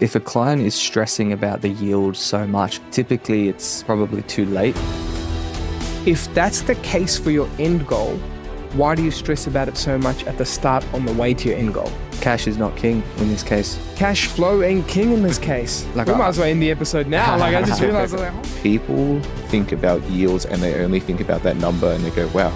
If a client is stressing about the yield so much, typically it's probably too late. If that's the case for your end goal, why do you stress about it so much at the start on the way to your end goal? Cash is not king in this case. Cash flow ain't king in this case. We might as well end the episode now. I just realized People think about yields and they only think about that number and they go, wow,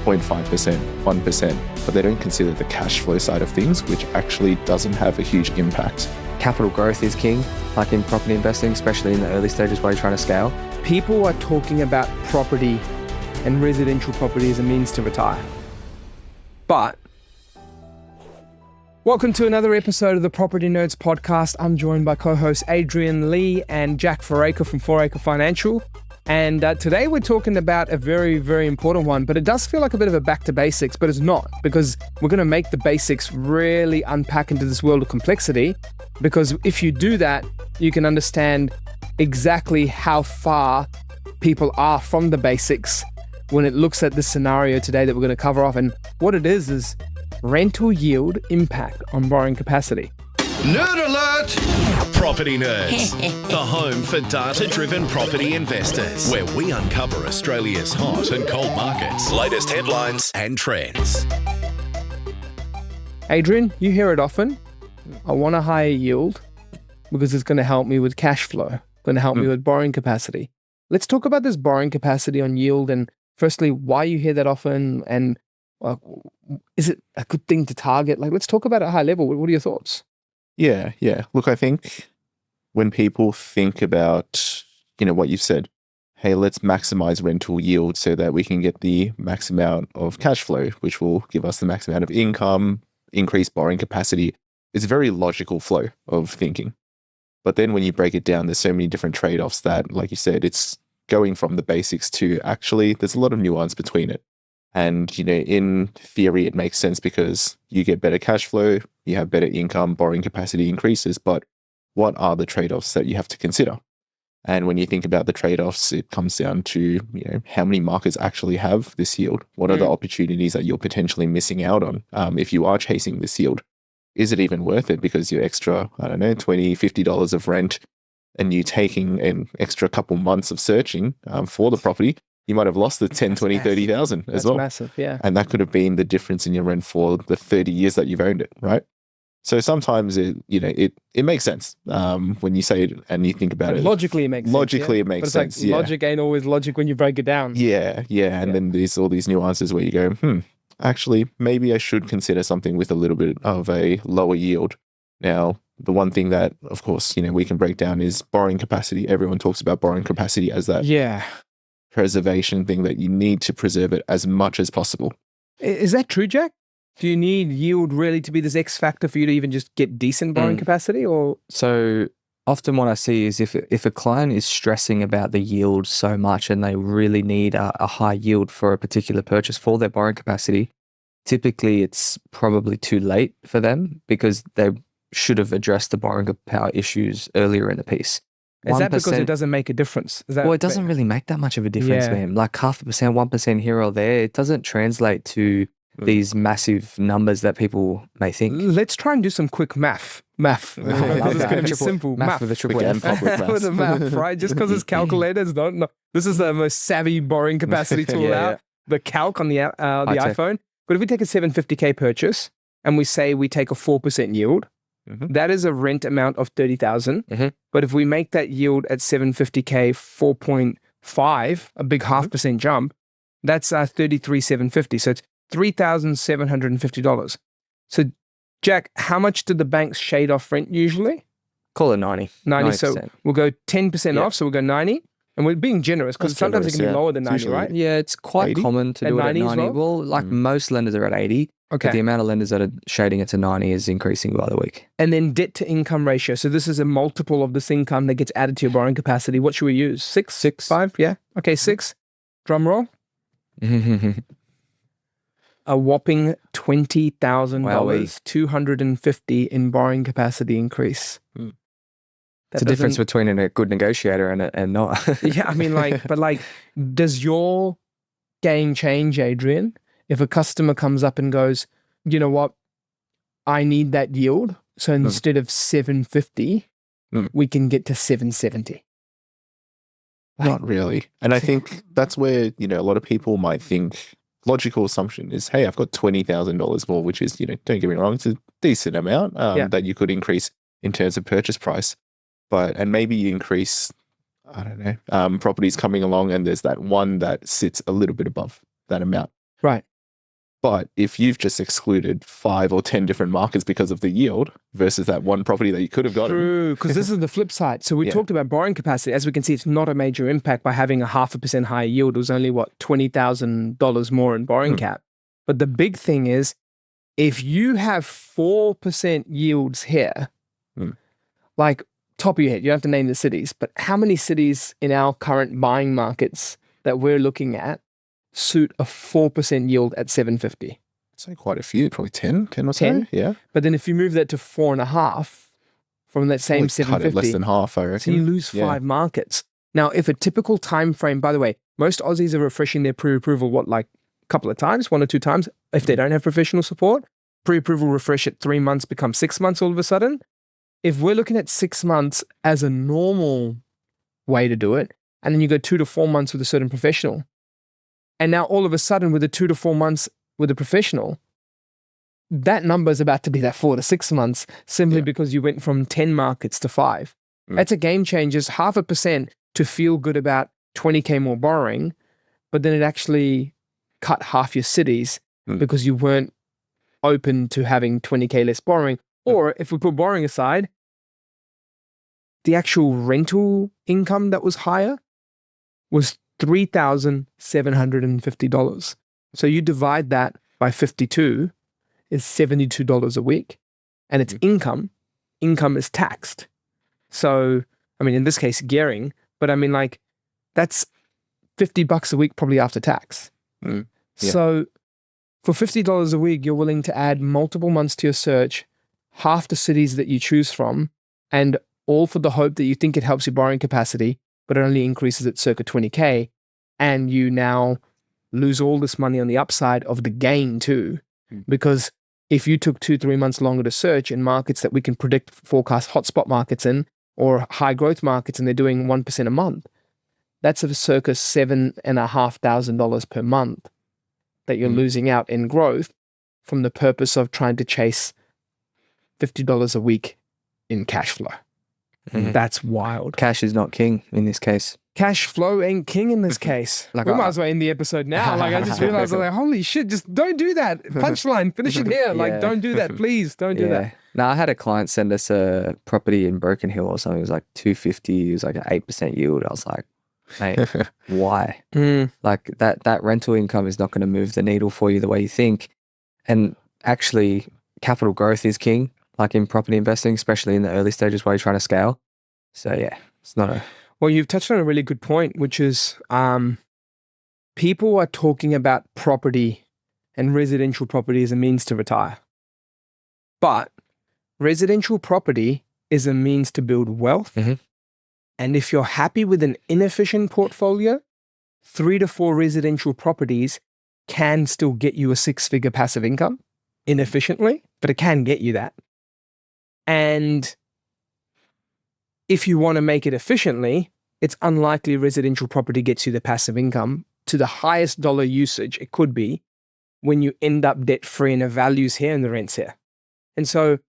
0.5%, 1%, but they don't consider the cash flow side of things, which actually doesn't have a huge impact. Capital growth is king, like in property investing, especially in the early stages while you're trying to scale. People are talking about property and residential property as a means to retire. But welcome to another episode of the Property Nerds podcast. I'm joined by co-hosts Adrian Lee and Jack Foraker from 4Acre Financial. And today we're talking about a very, very important one, but it does feel like a bit of a back to basics, but it's not, because we're going to make the basics really unpack into this world of complexity. Because if you do that, you can understand exactly how far people are from the basics when it looks at this scenario today that we're going to cover off. And what it is rental yield impact on borrowing capacity. Nerd alert! Property Nerds, the home for data-driven property investors, where we uncover Australia's hot and cold markets, latest headlines and trends. Adrian, you hear it often. I want a higher yield because it's going to help me with cash flow, going to help me with borrowing capacity. Let's talk about this borrowing capacity on yield, and firstly, why you hear that often, and is it a good thing to target? Let's talk about it at a high level. What are your thoughts? Yeah. Look, I think when people think about, what you've said, hey, let's maximize rental yield so that we can get the max amount of cash flow, which will give us the max amount of income, increase borrowing capacity. It's a very logical flow of thinking. But then when you break it down, there's so many different trade-offs that, like you said, it's going from the basics to actually there's a lot of nuance between it. And, in theory, it makes sense because you get better cash flow, you have better income, borrowing capacity increases, but what are the trade-offs that you have to consider? And when you think about the trade-offs, it comes down to, how many markets actually have this yield? What are the opportunities that you're potentially missing out on if you are chasing this yield? Is it even worth it because you're extra, $20, $50 of rent and you taking an extra couple months of searching for the property? You might have lost the 10, 20, 30,000 as well. That's massive, yeah. And that could have been the difference in your rent for the 30 years that you've owned it, right? So sometimes it makes sense when you say it and you think about it. Logically, it makes sense. Logically, it makes sense. Logic ain't always logic when you break it down. Yeah. And then there's all these nuances where you go, actually, maybe I should consider something with a little bit of a lower yield. Now, the one thing that, of course, we can break down is borrowing capacity. Everyone talks about borrowing capacity as that preservation thing that you need to preserve it as much as possible. Is that true, Jack? Do you need yield really to be this X factor for you to even just get decent borrowing capacity? Or So often what I see is if a client is stressing about the yield so much and they really need a high yield for a particular purchase for their borrowing capacity, typically it's probably too late for them because they should have addressed the borrowing power issues earlier in the piece. Is that because it doesn't make a difference? Well, it doesn't really make that much of a difference, man. Like 0.5%, 1% here or there, it doesn't translate to these massive numbers that people may think. Let's try and do some quick math. Because it's going to be simple. Math with a triple F. With a math, right? Just because it's calculators, no. This is the most savvy borrowing capacity tool out. The calc on the iPhone. But if we take a 750K purchase and we say we take a 4% yield, that is a rent amount of 30,000. But if we make that yield at 750K 4.5, a big 0.5% jump, that's 33,750. So it's $3,750. So, Jack, how much do the banks shade off rent usually? Call it 90. 90. So we'll go 10% off. So we'll go 90. And we're being generous because sometimes it can be lower than 90, right? Yeah, it's quite 80? common to do it at 90. Well, most lenders are at 80. Okay. But the amount of lenders that are shading it to 90 is increasing by the week. And then debt to income ratio. So this is a multiple of this income that gets added to your borrowing capacity. What should we use? 6? 5? Yeah. Okay, 6. Drum roll. A whopping $20,000, 250 in borrowing capacity increase. It's a difference between a good negotiator and not. Yeah, but does your game change, Adrian, if a customer comes up and goes, you know what, I need that yield. So instead of 750, we can get to 770. Not really. And I think that's where, a lot of people might think logical assumption is, hey, I've got $20,000 more, which is, don't get me wrong, it's a decent amount that you could increase in terms of purchase price. And maybe you increase, I don't know, properties coming along and there's that one that sits a little bit above that amount. Right. But if you've just excluded 5 or 10 different markets because of the yield versus that one property that you could have gotten. True, because this is the flip side. So we talked about borrowing capacity. As we can see, it's not a major impact by having a 0.5% higher yield. It was only, $20,000 more in borrowing cap. But the big thing is, if you have 4% yields here, like top of your head, you don't have to name the cities, but how many cities in our current buying markets that we're looking at suit a 4% yield at 750? I'd say quite a few, probably 10 or 10? so. Yeah. But then if you move that to 4.5 from that same Probably 750, cut it less than half, I reckon. so you lose 5 markets. Now, if a typical time frame, by the way, most Aussies are refreshing their pre-approval, a couple of times, 1 or 2 times, if they don't have professional support. Pre-approval refresh at 3 months becomes 6 months all of a sudden. If we're looking at 6 months as a normal way to do it, and then you go 2 to 4 months with a certain professional, and now all of a sudden with the 2 to 4 months with a professional, that number is about to be that 4 to 6 months simply because you went from 10 markets to 5. That's a game changer. It's 0.5% to feel good about 20K more borrowing, but then it actually cut half your cities because you weren't open to having 20K less borrowing. Or if we put borrowing aside, the actual rental income that was higher was $3,750. So you divide that by 52 is $72 a week. And it's income. Income is taxed. So, in this case, gearing, but that's $50 a week probably after tax. So for $50 a week, you're willing to add multiple months to your search, half the cities that you choose from, and all for the hope that you think it helps your borrowing capacity, but it only increases at circa 20K. And you now lose all this money on the upside of the gain too. Because if you took 2-3 months longer to search in markets that we can forecast hotspot markets in, or high growth markets, and they're doing 1% a month, that's a circa $7,500 per month that you're losing out in growth from the purpose of trying to chase $50 a week in cash flow. That's wild. Cash is not king in this case. Cash flow ain't king in this case. We might as well end the episode now. I just realized, holy shit, just don't do that. Punchline, finish it here. Don't do that, please. Don't do that. No, I had a client send us a property in Broken Hill or something. It was like 250. It was like an 8% yield. I was like, mate, why? Like that rental income is not going to move the needle for you the way you think. And actually, capital growth is king, like in property investing, especially in the early stages while you're trying to scale. So yeah, it's not a... Well, you've touched on a really good point, which is people are talking about property and residential property as a means to retire. But residential property is a means to build wealth. And if you're happy with an inefficient portfolio, 3 to 4 residential properties can still get you a 6-figure passive income inefficiently, but it can get you that. And if you want to make it efficiently, it's unlikely residential property gets you the passive income to the highest dollar usage it could be when you end up debt-free and the value's here and the rent's here. And so,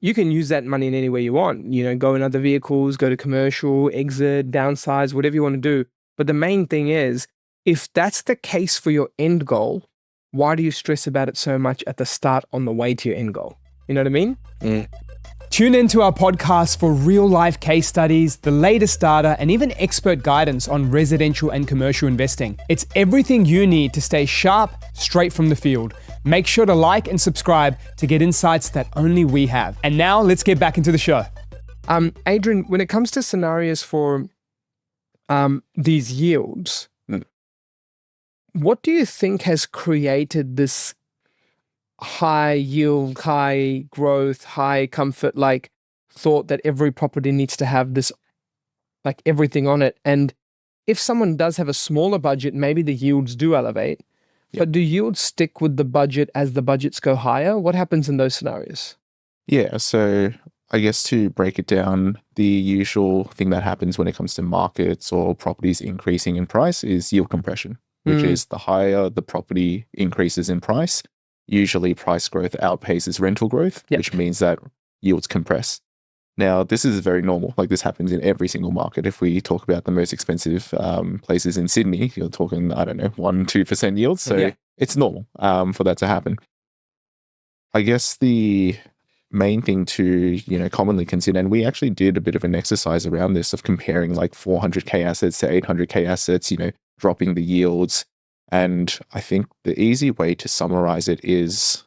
you can use that money in any way you want. Go in other vehicles, go to commercial, exit, downsize, whatever you want to do. But the main thing is, if that's the case for your end goal, why do you stress about it so much at the start on the way to your end goal? You know what I mean? Tune into our podcast for real-life case studies, the latest data, and even expert guidance on residential and commercial investing. It's everything you need to stay sharp, straight from the field. Make sure to like and subscribe to get insights that only we have. And now, let's get back into the show. Adrian, when it comes to scenarios for these yields, what do you think has created this high yield, high growth, high comfort, thought that every property needs to have this, everything on it? And if someone does have a smaller budget, maybe the yields do elevate, but do yields stick with the budget as the budgets go higher? What happens in those scenarios? Yeah, so I guess to break it down, the usual thing that happens when it comes to markets or properties increasing in price is yield compression, which is the higher the property increases in price, usually price growth outpaces rental growth, which means that yields compress. Now, this is very normal. Like this happens in every single market. If we talk about the most expensive places in Sydney, you're talking, 1-2% yields. So it's normal for that to happen. I guess the main thing to, commonly consider, and we actually did a bit of an exercise around this of comparing like 400K assets to 800K assets, dropping the yields. And I think the easy way to summarize it is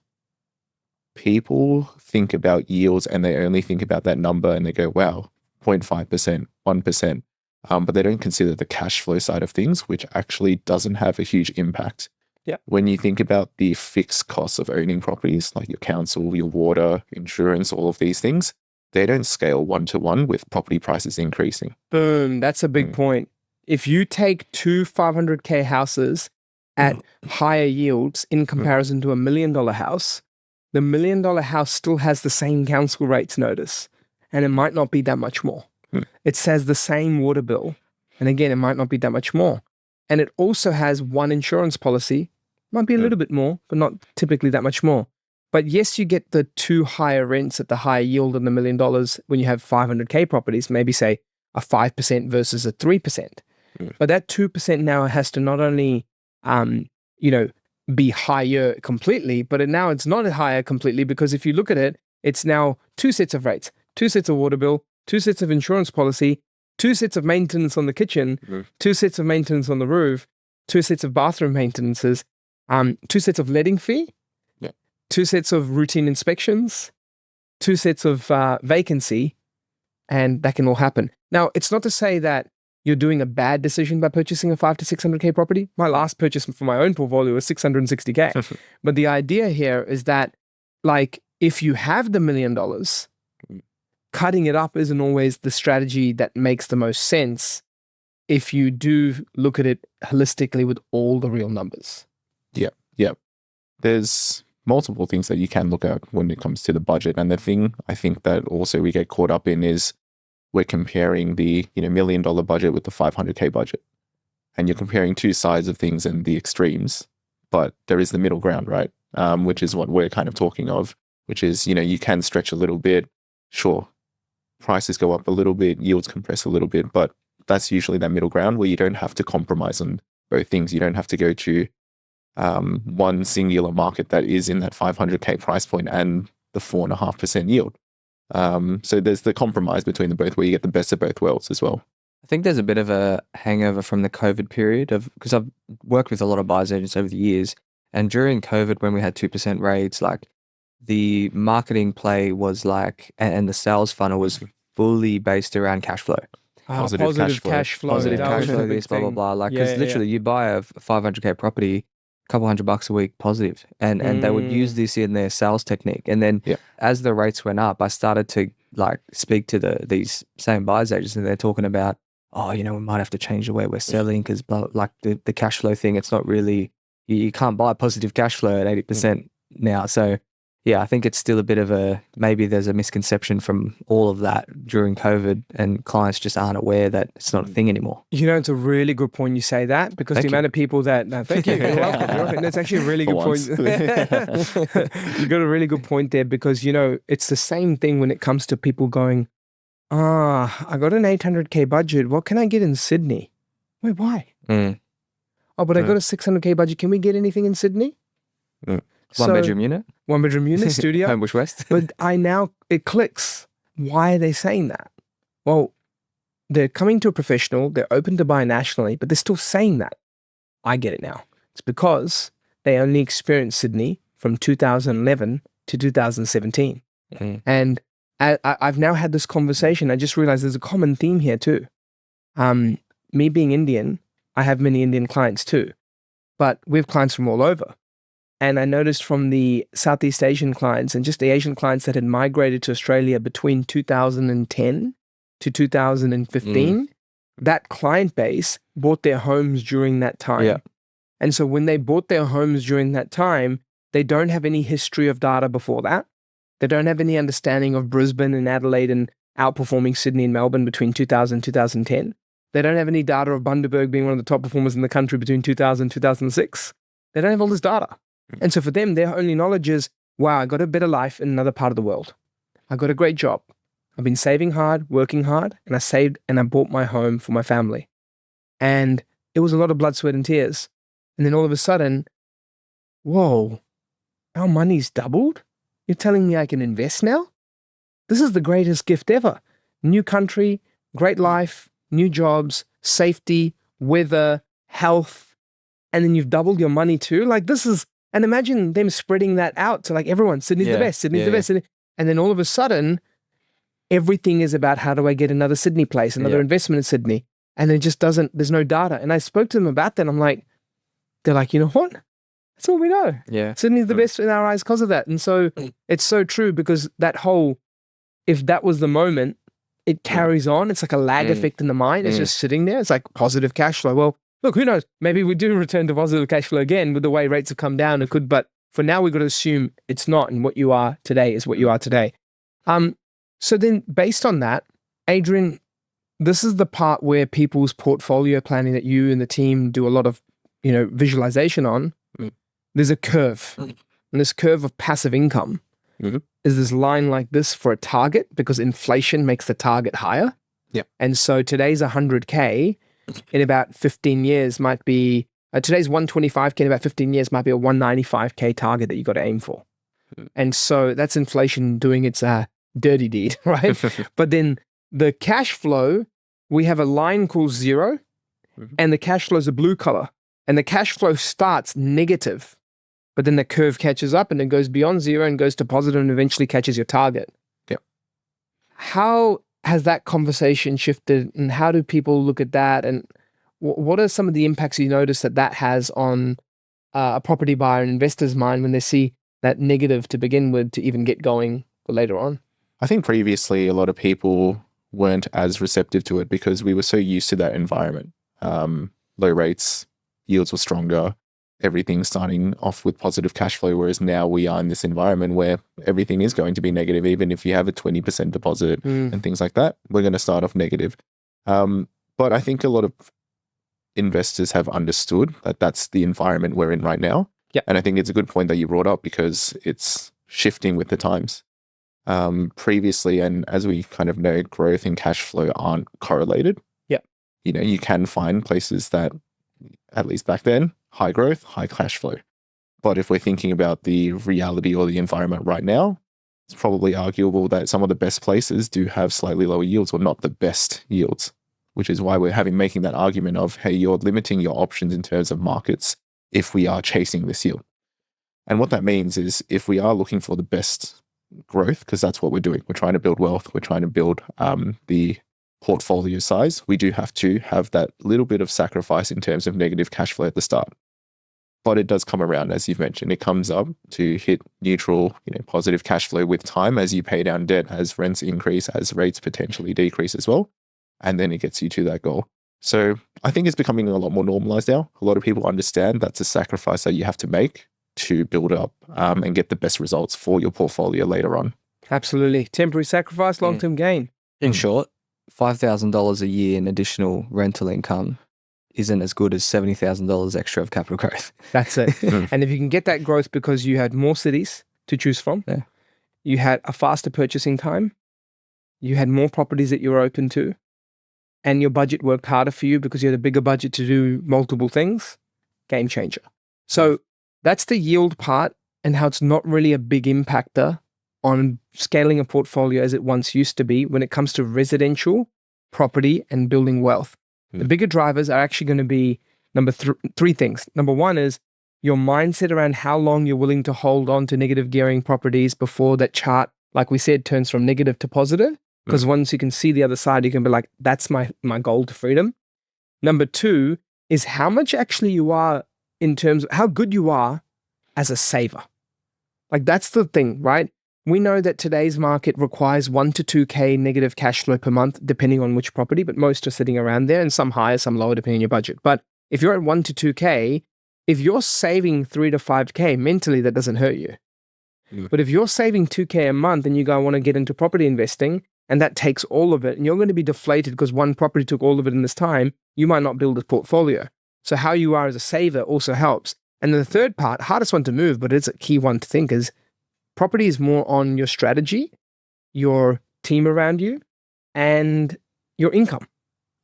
people think about yields and they only think about that number and they go, wow, 0.5%, 1%. But they don't consider the cash flow side of things, which actually doesn't have a huge impact. Yeah. When you think about the fixed costs of owning properties, like your council, your water, insurance, all of these things, they don't scale 1-to-1 with property prices increasing. Boom. That's a big point. If you take two 500K houses at higher yields in comparison to $1 million house, the $1 million house still has the same council rates notice, and it might not be that much more. It says the same water bill, and again, it might not be that much more. And it also has one insurance policy, might be a little bit more, but not typically that much more. But yes, you get the two higher rents at the higher yield on the $1 million when you have 500K properties, maybe say a 5% versus a 3%. But that 2% now has to not only, be higher completely, but now it's not higher completely because if you look at it, it's now two sets of rates, two sets of water bill, two sets of insurance policy, two sets of maintenance on the kitchen, two sets of maintenance on the roof, two sets of bathroom maintenances, two sets of letting fee, two sets of routine inspections, two sets of vacancy, and that can all happen. Now, it's not to say that you're doing a bad decision by purchasing a 500 to 600K property. My last purchase for my own portfolio was 660K. But the idea here is that, like, if you have the $1 million, cutting it up isn't always the strategy that makes the most sense if you do look at it holistically with all the real numbers. Yeah. There's multiple things that you can look at when it comes to the budget. And the thing I think that also we get caught up in is we're comparing the $1 million budget with the 500K budget. And you're comparing two sides of things and the extremes. But there is the middle ground, right? Which is what we're kind of talking of, which is, you can stretch a little bit. Sure, prices go up a little bit, yields compress a little bit, but that's usually that middle ground where you don't have to compromise on both things. You don't have to go to one singular market that is in that 500K price point and the 4.5% yield. So there's the compromise between the both where you get the best of both worlds as well. I think there's a bit of a hangover from the COVID period because I've worked with a lot of buyers agents over the years. And during COVID, when we had 2% rates, like the marketing play was like, and the sales funnel was fully based around cash flow. Positive cash flow. Positive That cash was the flow, big this, blah, blah, thing. blah. Like, because literally you buy a 500K property, a couple $100 a week positive. And they would use this in their sales technique. And then as the rates went up, I started to like speak to these same buyers agents and they're talking about, we might have to change the way we're selling because like the cash flow thing, it's not really, you can't buy positive cash flow at 80% now. So yeah, I think it's still a bit of maybe there's a misconception from all of that during COVID and clients just aren't aware that it's not a thing anymore. It's a really good point you say that because Thank the you. amount of people that, no, thank you, you're welcome. You're welcome. That's actually a really good point. You got a really good point there because, it's the same thing when it comes to people going, I got an 800K budget. What can I get in Sydney? Wait, why? Oh, but I got a 600K budget. Can we get anything in Sydney? One bedroom unit? One bedroom unit, studio. Homebush West. But it clicks. Why are they saying that? Well, they're coming to a professional, they're open to buy nationally, but they're still saying that. I get it now. It's because they only experienced Sydney from 2011 to 2017. And I've now had this conversation. I just realized there's a common theme here too. Me being Indian, I have many Indian clients too, but we have clients from all over. And I noticed from the Southeast Asian clients and just the Asian clients that had migrated to Australia between 2010 to 2015, that client base bought their homes during that time. Yeah. And so when they bought their homes during that time, they don't have any history of data before that. They don't have any understanding of Brisbane and Adelaide and outperforming Sydney and Melbourne between 2000 and 2010. They don't have any data of Bundaberg being one of the top performers in the country between 2000 and 2006. They don't have all this data. And so for them, their only knowledge is, wow, I got a better life in another part of the world. I got a great job. I've been saving hard, working hard, and I saved and I bought my home for my family. And it was a lot of blood, sweat, and tears. And then all of a sudden, whoa, our money's doubled? You're telling me I can invest now? This is the greatest gift ever. New country, great life, new jobs, safety, weather, health, and then you've doubled your money too. Like this is, and imagine them spreading that out to like everyone. Sydney's the best, Sydney's the best. And then all of a sudden, everything is about how do I get another Sydney place, another investment in Sydney. And it just doesn't, there's no data. And I spoke to them about that. And I'm like, they're like, you know what? That's all we know. Yeah. Sydney's the best in our eyes because of that. And so it's so true because that whole, if that was the moment, it carries on. It's like a lag effect in the mind. It's just sitting there. It's like positive cash flow. Well, look, who knows? Maybe we do return to positive cash flow again with the way rates have come down. It could, but for now, we've got to assume it's not. And what you are today is what you are today. So then based on that, Adrian, this is the part where people's portfolio planning that you and the team do a lot of, visualization on. There's a curve. And this curve of passive income is this line like this for a target because inflation makes the target higher. Yeah. And so today's 100K in about 15 years might be, today's 125K in about 15 years might be a 195K target that you got to aim for. And so that's inflation doing its dirty deed, right? But then the cash flow, we have a line called zero and the cash flow is a blue color and the cash flow starts negative, but then the curve catches up and it goes beyond zero and goes to positive and eventually catches your target. Yeah. How has that conversation shifted and how do people look at that? And what are some of the impacts you notice that has on a property buyer and investor's mind when they see that negative to begin with to even get going later on? I think previously a lot of people weren't as receptive to it because we were so used to that environment. Low rates, yields were stronger, everything's starting off with positive cash flow, whereas now we are in this environment where everything is going to be negative. Even if you have a 20% deposit and things like that, we're going to start off negative. But I think a lot of investors have understood that that's the environment we're in right now. Yeah. And I think it's a good point that you brought up because it's shifting with the times. Previously, and as we kind of know, growth and cash flow aren't correlated. Yeah. You can find places that, at least back then, high growth, high cash flow. But if we're thinking about the reality or the environment right now, it's probably arguable that some of the best places do have slightly lower yields or not the best yields, which is why we're making that argument of, hey, you're limiting your options in terms of markets if we are chasing this yield. And what that means is if we are looking for the best growth, because that's what we're doing, we're trying to build wealth, we're trying to build the portfolio size, we do have to have that little bit of sacrifice in terms of negative cash flow at the start. But it does come around, as you've mentioned. It comes up to hit neutral, positive cash flow with time as you pay down debt, as rents increase, as rates potentially decrease as well. And then it gets you to that goal. So I think it's becoming a lot more normalized now. A lot of people understand that's a sacrifice that you have to make to build up and get the best results for your portfolio later on. Absolutely. Temporary sacrifice, long-term gain. In short, $5,000 a year in additional rental income isn't as good as $70,000 extra of capital growth. That's it. And if you can get that growth because you had more cities to choose from, you had a faster purchasing time, you had more properties that you were open to, and your budget worked harder for you because you had a bigger budget to do multiple things, game changer. So that's the yield part and how it's not really a big impactor on scaling a portfolio as it once used to be when it comes to residential property and building wealth. The bigger drivers are actually going to be three things. Number one is your mindset around how long you're willing to hold on to negative gearing properties before that chart, like we said, turns from negative to positive. Because once you can see the other side, you can be like, that's my goal to freedom. Number two is how much actually you are in terms of how good you are as a saver. Like that's the thing, right? We know that today's market requires 1 to 2K negative cash flow per month, depending on which property, but most are sitting around there and some higher, some lower, depending on your budget. But if you're at 1 to 2K, if you're saving 3 to 5K, mentally that doesn't hurt you. But if you're saving 2K a month and you go, I want to get into property investing, and that takes all of it, and you're going to be deflated because one property took all of it in this time, you might not build a portfolio. So how you are as a saver also helps. And then the third part, hardest one to move, but it's a key one to think, is property is more on your strategy, your team around you, and your income.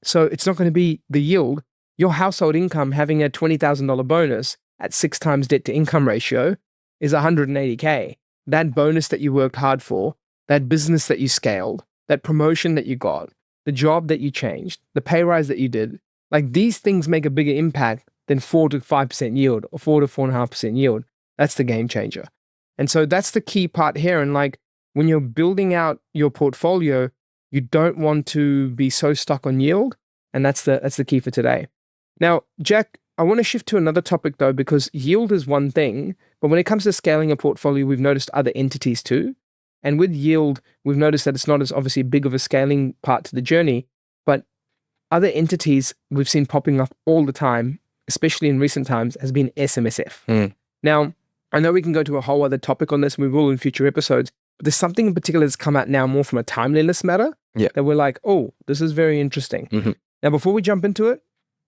So it's not going to be the yield. Your household income having a $20,000 bonus at 6 times debt to income ratio is 180K. That bonus that you worked hard for, that business that you scaled, that promotion that you got, the job that you changed, the pay rise that you did, like these things make a bigger impact than 4 to 5% yield or 4 to 4.5% yield. That's the game changer. And so that's the key part here. And like when you're building out your portfolio, you don't want to be so stuck on yield. And that's the key for today. Now, Jack, I want to shift to another topic though, because yield is one thing, but when it comes to scaling a portfolio, we've noticed other entities too. And with yield, we've noticed that it's not as obviously big of a scaling part to the journey, but other entities we've seen popping up all the time, especially in recent times, has been SMSF. Now, I know we can go to a whole other topic on this, and we will in future episodes, but there's something in particular that's come out now more from a timeliness matter that we're like, oh, this is very interesting. Now, before we jump into it,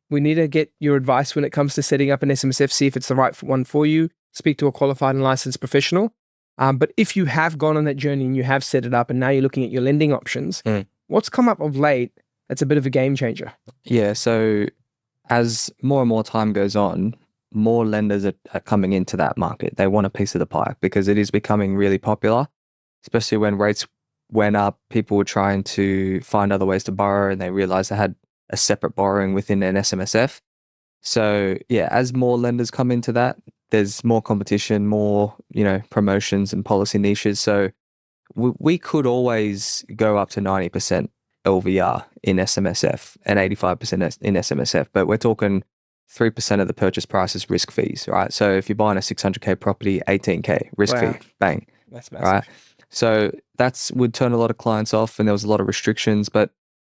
we need to get your advice when it comes to setting up an SMSF, see if it's the right one for you, speak to a qualified and licensed professional. But if you have gone on that journey and you have set it up and now you're looking at your lending options, what's come up of late that's a bit of a game changer? Yeah, so as more and more time goes on, more lenders are coming into that market. They want a piece of the pie because it is becoming really popular, especially when rates went up. People were trying to find other ways to borrow and they realized they had a separate borrowing within an SMSF. So yeah, as more lenders come into that, there's more competition, more, promotions and policy niches. So we could always go up to 90% LVR in SMSF and 85% in SMSF, but we're talking 3% of the purchase price is risk fees, right? So if you're buying a 600K property, 18K risk fee, bang. That's massive. Right? So would turn a lot of clients off and there was a lot of restrictions, but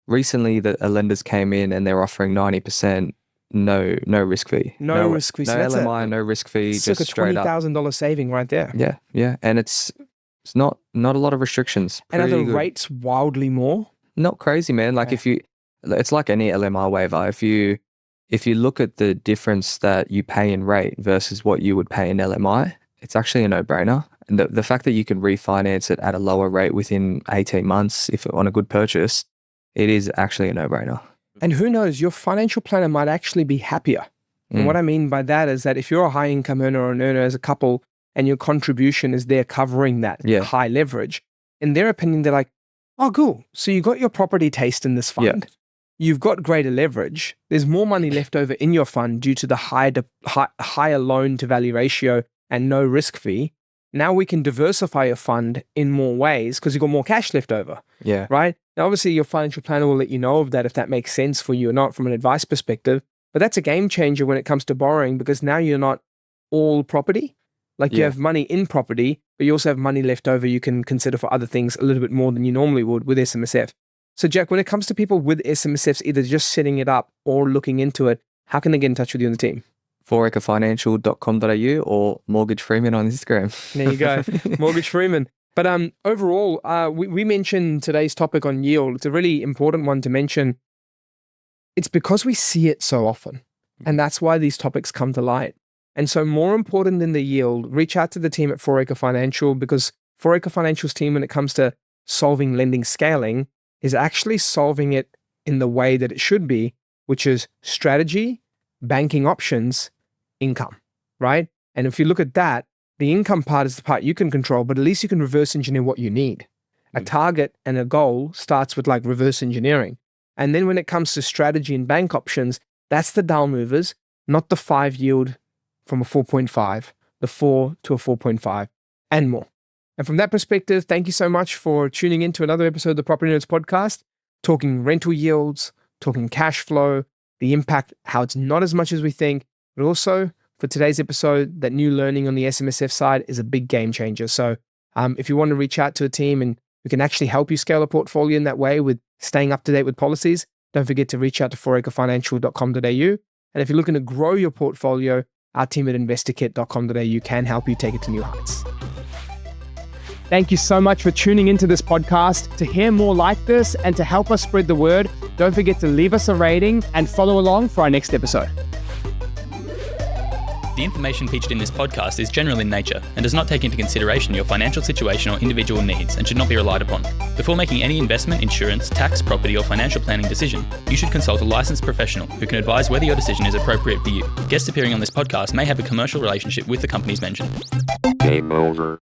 recently the lenders came in and they're offering 90%, no risk fee. No risk fee. No So that's LMI, no risk fee, circa just straight up. $20,000 saving right there. Yeah. And it's not a lot of restrictions. And are the Pretty good. rates wildly more? Not crazy, man. Like it's like any LMI waiver. If you look at the difference that you pay in rate versus what you would pay in LMI, it's actually a no-brainer. And the fact that you can refinance it at a lower rate within 18 months if on a good purchase, it is actually a no-brainer. And who knows, your financial planner might actually be happier. And what I mean by that is that if you're a high income earner or an earner as a couple and your contribution is there covering that high leverage, in their opinion, they're like, oh, cool. So you got your property taste in this fund. You've got greater leverage. There's more money left over in your fund due to the higher loan to value ratio and no risk fee. Now we can diversify your fund in more ways because you've got more cash left over. Yeah. Right? Now, obviously, your financial planner will let you know of that if that makes sense for you or not from an advice perspective. But that's a game changer when it comes to borrowing because now you're not all property. Like you have money in property, but you also have money left over you can consider for other things a little bit more than you normally would with SMSF. So, Jack, when it comes to people with SMSFs, either just setting it up or looking into it, how can they get in touch with you and the team? fouracrefinancial.com.au or Mortgage Freeman on Instagram. There you go, Mortgage Freeman. But overall, we mentioned today's topic on yield. It's a really important one to mention. It's because we see it so often, and that's why these topics come to light. And so more important than the yield, reach out to the team at 4Acre Financial because 4Acre Financial's team, when it comes to solving lending scaling, is actually solving it in the way that it should be, which is strategy, banking options, income, right? And if you look at that, the income part is the part you can control, but at least you can reverse engineer what you need. A target and a goal starts with like reverse engineering. And then when it comes to strategy and bank options, that's the dial movers, not the 5 yield from a 4.5, the 4 to a 4.5 and more. And from that perspective, thank you so much for tuning in to another episode of the Property Nerds podcast, talking rental yields, talking cash flow, the impact, how it's not as much as we think, but also for today's episode, that new learning on the SMSF side is a big game changer. So if you want to reach out to a team and we can actually help you scale a portfolio in that way with staying up to date with policies, don't forget to reach out to fouracrefinancial.com.au. And if you're looking to grow your portfolio, our team at investorkit.com.au can help you take it to new heights. Thank you so much for tuning into this podcast. To hear more like this and to help us spread the word, don't forget to leave us a rating and follow along for our next episode. The information featured in this podcast is general in nature and does not take into consideration your financial situation or individual needs and should not be relied upon. Before making any investment, insurance, tax, property or financial planning decision, you should consult a licensed professional who can advise whether your decision is appropriate for you. Guests appearing on this podcast may have a commercial relationship with the companies mentioned. Game over.